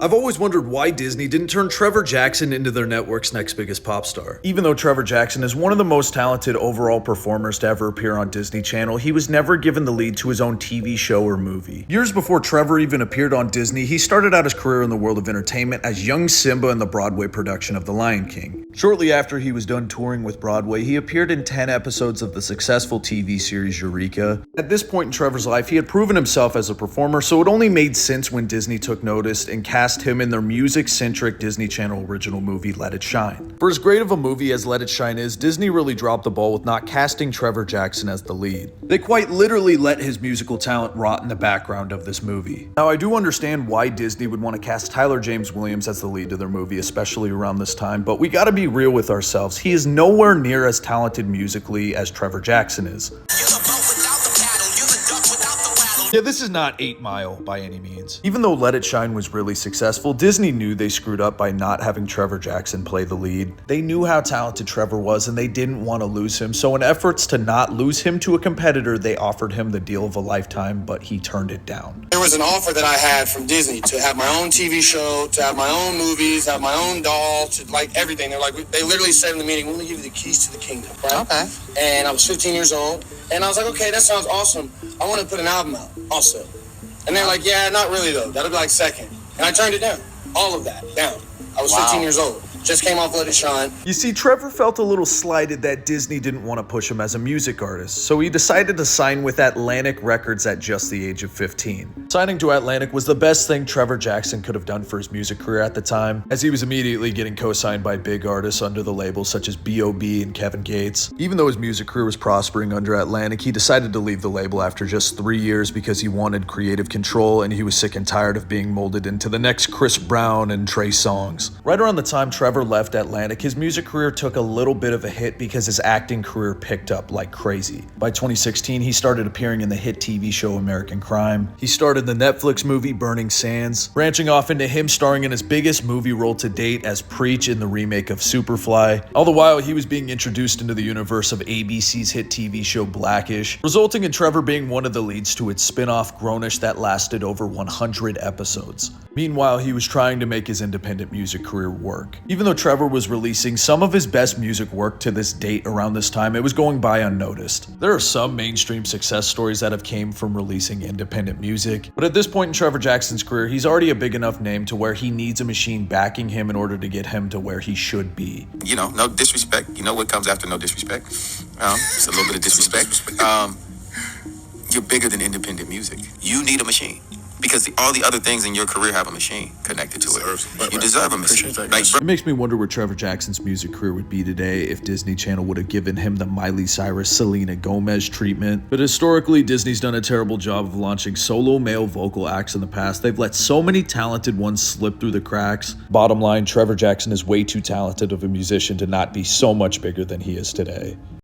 I've always wondered why Disney didn't turn Trevor Jackson into their network's next biggest pop star. Even though Trevor Jackson is one of the most talented overall performers to ever appear on Disney Channel, he was never given the lead to his own TV show or movie. Years before Trevor even appeared on Disney, he started out his career in the world of entertainment as young Simba in the Broadway production of The Lion King. Shortly after he was done touring with Broadway, he appeared in 10 episodes of the successful TV series Eureka. At this point in Trevor's life, he had proven himself as a performer, so it only made sense when Disney took notice and cast him in their music-centric Disney Channel original movie Let It Shine. For as great of a movie as Let It Shine is, Disney really dropped the ball with not casting Trevor Jackson as the lead. They quite literally let his musical talent rot in the background of this movie. Now, I do understand why Disney would want to cast Tyler James Williams as the lead of their movie, especially around this time, but we gotta be real with ourselves. He is nowhere near as talented musically as Trevor Jackson is. Yeah, this is not 8 Mile by any means. Even though Let It Shine was really successful, Disney knew they screwed up by not having Trevor Jackson play the lead. They knew how talented Trevor was and they didn't want to lose him, so in efforts to not lose him to a competitor, they offered him the deal of a lifetime, but he turned it down. There was an offer that I had from Disney to have my own TV show, to have my own movies, have my own doll, to like everything. They're like, they literally said in the meeting, we're gonna give you the keys to the kingdom, right? Okay. And I was 15 years old, and I was like, okay, that sounds awesome. I want to put an album out also. And they're like, yeah, not really though. That'll be like second. And I turned it down. All of that down. I was 15 years old. Just came off Let It Shine. You see, Trevor felt a little slighted that Disney didn't want to push him as a music artist, so he decided to sign with Atlantic Records at just the age of 15. Signing to Atlantic was the best thing Trevor Jackson could have done for his music career at the time, as he was immediately getting co-signed by big artists under the labels such as B.O.B. and Kevin Gates. Even though his music career was prospering under Atlantic, he decided to leave the label after just 3 years because he wanted creative control and he was sick and tired of being molded into the next Chris Brown and Trey Songz. Right around the time Trevor left Atlantic, his music career took a little bit of a hit because his acting career picked up like crazy. By 2016, he started appearing in the hit TV show American Crime. He starred in the Netflix movie Burning Sands, branching off into him starring in his biggest movie role to date as Preach in the remake of Superfly. All the while, he was being introduced into the universe of ABC's hit TV show Blackish, resulting in Trevor being one of the leads to its spin-off Grownish that lasted over 100 episodes. Meanwhile, he was trying to make his independent music career work. Even though Trevor was releasing some of his best music work to this date around this time, it was going by unnoticed. There are some mainstream success stories that have came from releasing independent music, but at this point in Trevor Jackson's career, he's already a big enough name to where he needs a machine backing him in order to get him to where he should be. You know, no disrespect. You know what comes after no disrespect? It's a little bit of disrespect. You're bigger than independent music. You need a machine. Because all the other things in your career have a machine connected to it. You deserve a machine. It makes me wonder where Trevor Jackson's music career would be today if Disney Channel would have given him the Miley Cyrus, Selena Gomez treatment. But historically, Disney's done a terrible job of launching solo male vocal acts in the past. They've let so many talented ones slip through the cracks. Bottom line, Trevor Jackson is way too talented of a musician to not be so much bigger than he is today.